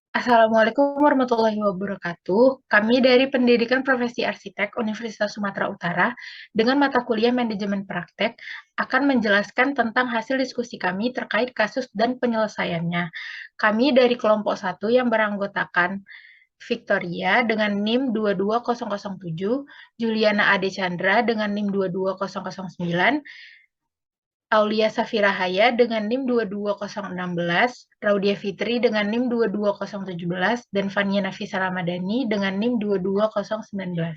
Assalamualaikum warahmatullahi wabarakatuh. Kami dari Pendidikan Profesi Arsitek Universitas Sumatera Utara dengan mata kuliah Manajemen Praktek akan menjelaskan tentang hasil diskusi kami terkait kasus dan penyelesaiannya. Kami dari kelompok 1 yang beranggotakan Victoria dengan NIM 22007, Juliana Ade Chandra dengan NIM 22009, Aulia Safira Haya dengan NIM 22016, Raudia Fitri dengan NIM 22017, dan Fania Nafisa Ramadhani dengan NIM 22019.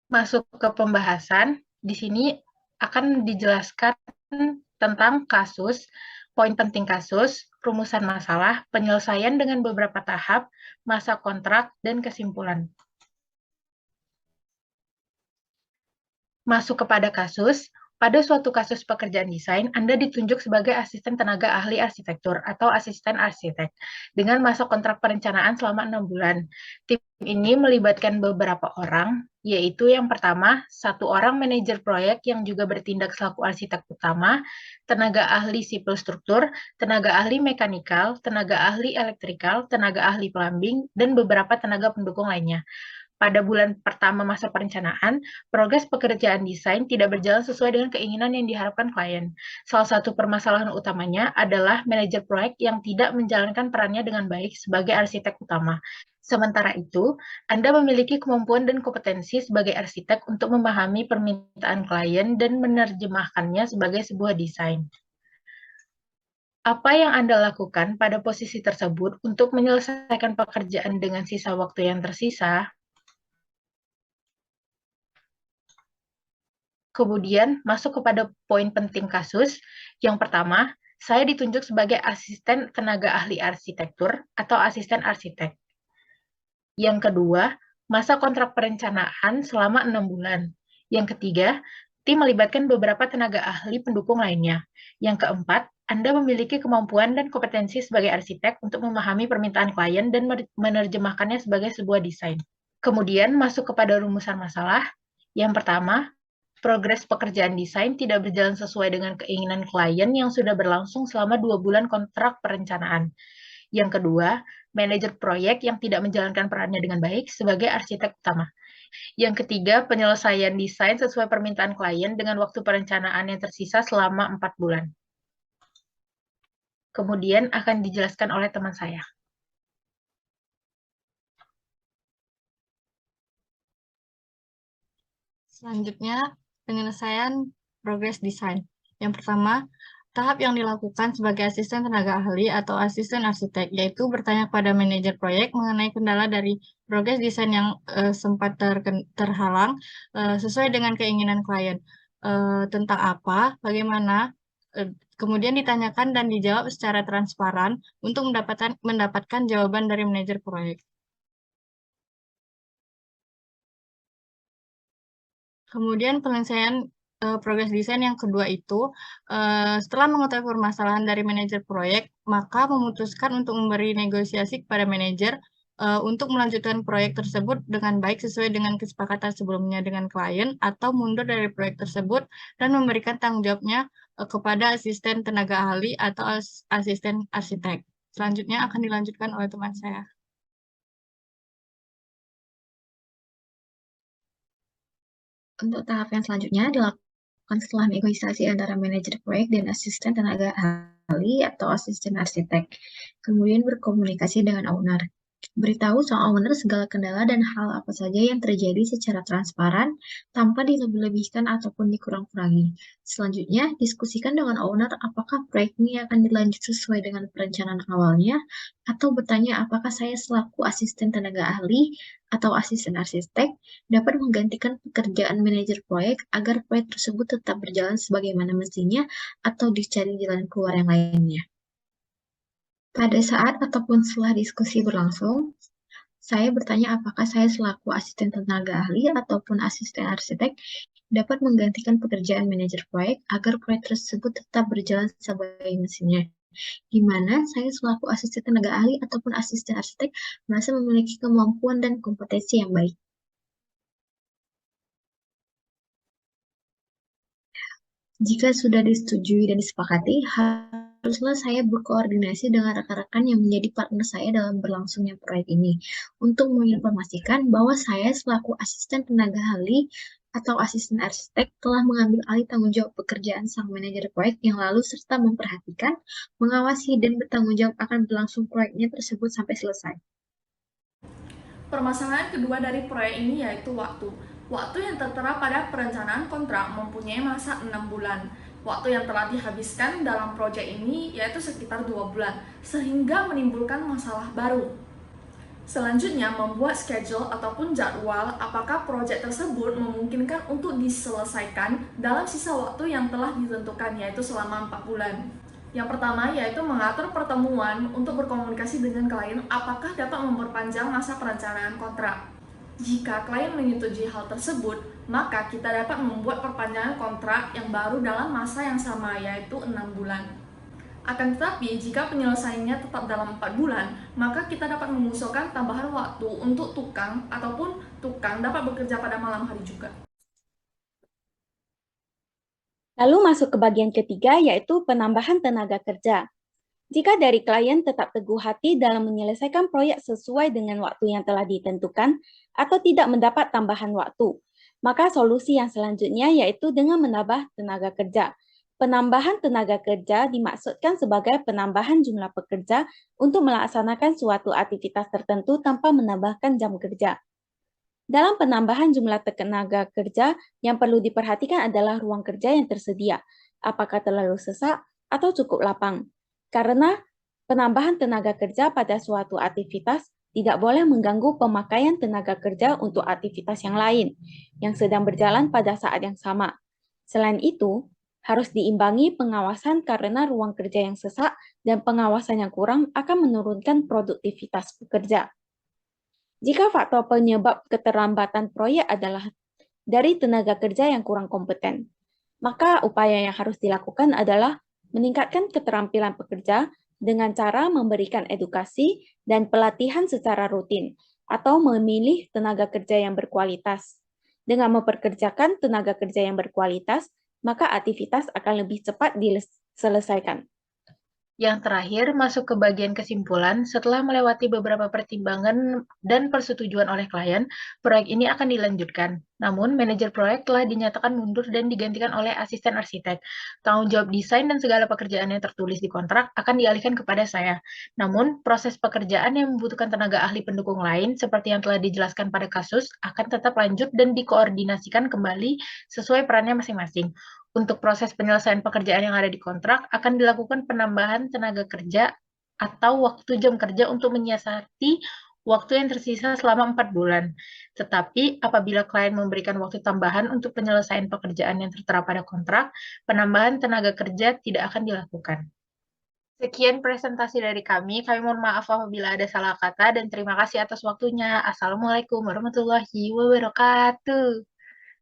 Masuk ke pembahasan, di sini akan dijelaskan tentang kasus, poin penting kasus, rumusan masalah, penyelesaian dengan beberapa tahap, masa kontrak, dan kesimpulan. Masuk kepada kasus, pada suatu kasus pekerjaan desain, Anda ditunjuk sebagai asisten tenaga ahli arsitektur atau asisten arsitek dengan masa kontrak perencanaan selama 6 bulan. Tim ini melibatkan beberapa orang, yaitu yang pertama, satu orang manajer proyek yang juga bertindak selaku arsitek utama, tenaga ahli sipil struktur, tenaga ahli mekanikal, tenaga ahli elektrikal, tenaga ahli plumbing, dan beberapa tenaga pendukung lainnya. Pada bulan pertama masa perencanaan, progres pekerjaan desain tidak berjalan sesuai dengan keinginan yang diharapkan klien. Salah satu permasalahan utamanya adalah manajer proyek yang tidak menjalankan perannya dengan baik sebagai arsitek utama. Sementara itu, Anda memiliki kemampuan dan kompetensi sebagai arsitek untuk memahami permintaan klien dan menerjemahkannya sebagai sebuah desain. Apa yang Anda lakukan pada posisi tersebut untuk menyelesaikan pekerjaan dengan sisa waktu yang tersisa? Kemudian masuk kepada poin penting kasus. Yang pertama, saya ditunjuk sebagai asisten tenaga ahli arsitektur atau asisten arsitek. Yang kedua, masa kontrak perencanaan selama 6 bulan. Yang ketiga, tim melibatkan beberapa tenaga ahli pendukung lainnya. Yang keempat, Anda memiliki kemampuan dan kompetensi sebagai arsitek untuk memahami permintaan klien dan menerjemahkannya sebagai sebuah desain. Kemudian masuk kepada rumusan masalah. Yang pertama, progres pekerjaan desain tidak berjalan sesuai dengan keinginan klien yang sudah berlangsung selama 2 bulan kontrak perencanaan. Yang kedua, manajer proyek yang tidak menjalankan perannya dengan baik sebagai arsitek utama. Yang ketiga, penyelesaian desain sesuai permintaan klien dengan waktu perencanaan yang tersisa selama 4 bulan. Kemudian akan dijelaskan oleh teman saya. Selanjutnya, penyelesaian progres desain. Yang pertama, tahap yang dilakukan sebagai asisten tenaga ahli atau asisten arsitek, yaitu bertanya kepada manajer proyek mengenai kendala dari progres desain yang sempat terhalang sesuai dengan keinginan klien. Tentang apa, bagaimana, kemudian ditanyakan dan dijawab secara transparan untuk mendapatkan jawaban dari manajer proyek. Kemudian penyelesaian progres desain yang kedua itu, setelah mengetahui permasalahan dari manajer proyek, maka memutuskan untuk memberi negosiasi kepada manajer untuk melanjutkan proyek tersebut dengan baik sesuai dengan kesepakatan sebelumnya dengan klien atau mundur dari proyek tersebut dan memberikan tanggung jawabnya kepada asisten tenaga ahli atau asisten arsitek. Selanjutnya akan dilanjutkan oleh teman saya. Untuk tahap yang selanjutnya dilakukan setelah negosiasi antara manajer proyek dan asisten tenaga ahli atau asisten arsitek. Kemudian berkomunikasi dengan owner. Beritahu sang owner segala kendala dan hal apa saja yang terjadi secara transparan tanpa dilebih-lebihkan ataupun dikurang-kurangi. Selanjutnya, diskusikan dengan owner apakah proyek ini akan dilanjut sesuai dengan perencanaan awalnya atau bertanya apakah saya selaku asisten tenaga ahli atau asisten arsitek dapat menggantikan pekerjaan manajer proyek agar proyek tersebut tetap berjalan sebagaimana mestinya atau dicari jalan keluar yang lainnya. Pada saat ataupun setelah diskusi berlangsung, saya bertanya apakah saya selaku asisten tenaga ahli ataupun asisten arsitek dapat menggantikan pekerjaan manajer proyek agar proyek tersebut tetap berjalan sebagai mestinya. Di mana saya selaku asisten tenaga ahli ataupun asisten arsitek merasa memiliki kemampuan dan kompetensi yang baik. Jika sudah disetujui dan disepakati, haruslah saya berkoordinasi dengan rekan-rekan yang menjadi partner saya dalam berlangsungnya proyek ini untuk menginformasikan bahwa saya selaku asisten tenaga ahli atau asisten arsitek telah mengambil alih tanggung jawab pekerjaan sang manajer proyek yang lalu serta memperhatikan, mengawasi, dan bertanggung jawab akan berlangsung proyeknya tersebut sampai selesai. Permasalahan kedua dari proyek ini yaitu waktu. Waktu yang tertera pada perencanaan kontrak mempunyai masa 6 bulan. Waktu yang telah dihabiskan dalam proyek ini yaitu sekitar 2 bulan, sehingga menimbulkan masalah baru. Selanjutnya, membuat schedule ataupun jadwal apakah proyek tersebut memungkinkan untuk diselesaikan dalam sisa waktu yang telah ditentukan, yaitu selama 4 bulan. Yang pertama yaitu mengatur pertemuan untuk berkomunikasi dengan klien apakah dapat memperpanjang masa perencanaan kontrak. Jika klien menyetujui hal tersebut, maka kita dapat membuat perpanjangan kontrak yang baru dalam masa yang sama, yaitu 6 bulan. Akan tetapi, jika penyelesaiannya tetap dalam 4 bulan, maka kita dapat mengusulkan tambahan waktu untuk tukang ataupun tukang dapat bekerja pada malam hari juga. Lalu masuk ke bagian ketiga, yaitu penambahan tenaga kerja. Jika dari klien tetap teguh hati dalam menyelesaikan proyek sesuai dengan waktu yang telah ditentukan atau tidak mendapat tambahan waktu, maka solusi yang selanjutnya yaitu dengan menambah tenaga kerja. Penambahan tenaga kerja dimaksudkan sebagai penambahan jumlah pekerja untuk melaksanakan suatu aktivitas tertentu tanpa menambahkan jam kerja. Dalam penambahan jumlah tenaga kerja, yang perlu diperhatikan adalah ruang kerja yang tersedia, apakah terlalu sesak atau cukup lapang. Karena penambahan tenaga kerja pada suatu aktivitas tidak boleh mengganggu pemakaian tenaga kerja untuk aktivitas yang lain yang sedang berjalan pada saat yang sama. Selain itu, harus diimbangi pengawasan karena ruang kerja yang sesak dan pengawasan yang kurang akan menurunkan produktivitas pekerja. Jika faktor penyebab keterlambatan proyek adalah dari tenaga kerja yang kurang kompeten, maka upaya yang harus dilakukan adalah meningkatkan keterampilan pekerja dengan cara memberikan edukasi dan pelatihan secara rutin atau memilih tenaga kerja yang berkualitas. Dengan mempekerjakan tenaga kerja yang berkualitas, maka aktivitas akan lebih cepat diselesaikan. Yang terakhir, masuk ke bagian kesimpulan. Setelah melewati beberapa pertimbangan dan persetujuan oleh klien, proyek ini akan dilanjutkan. Namun, manajer proyek telah dinyatakan mundur dan digantikan oleh asisten arsitek. Tanggung jawab desain dan segala pekerjaan yang tertulis di kontrak akan dialihkan kepada saya. Namun, proses pekerjaan yang membutuhkan tenaga ahli pendukung lain, seperti yang telah dijelaskan pada kasus, akan tetap lanjut dan dikoordinasikan kembali sesuai perannya masing-masing. Untuk proses penyelesaian pekerjaan yang ada di kontrak, akan dilakukan penambahan tenaga kerja atau waktu jam kerja untuk menyiasati waktu yang tersisa selama 4 bulan. Tetapi, apabila klien memberikan waktu tambahan untuk penyelesaian pekerjaan yang tertera pada kontrak, penambahan tenaga kerja tidak akan dilakukan. Sekian presentasi dari kami. Kami mohon maaf apabila ada salah kata dan terima kasih atas waktunya. Assalamualaikum warahmatullahi wabarakatuh.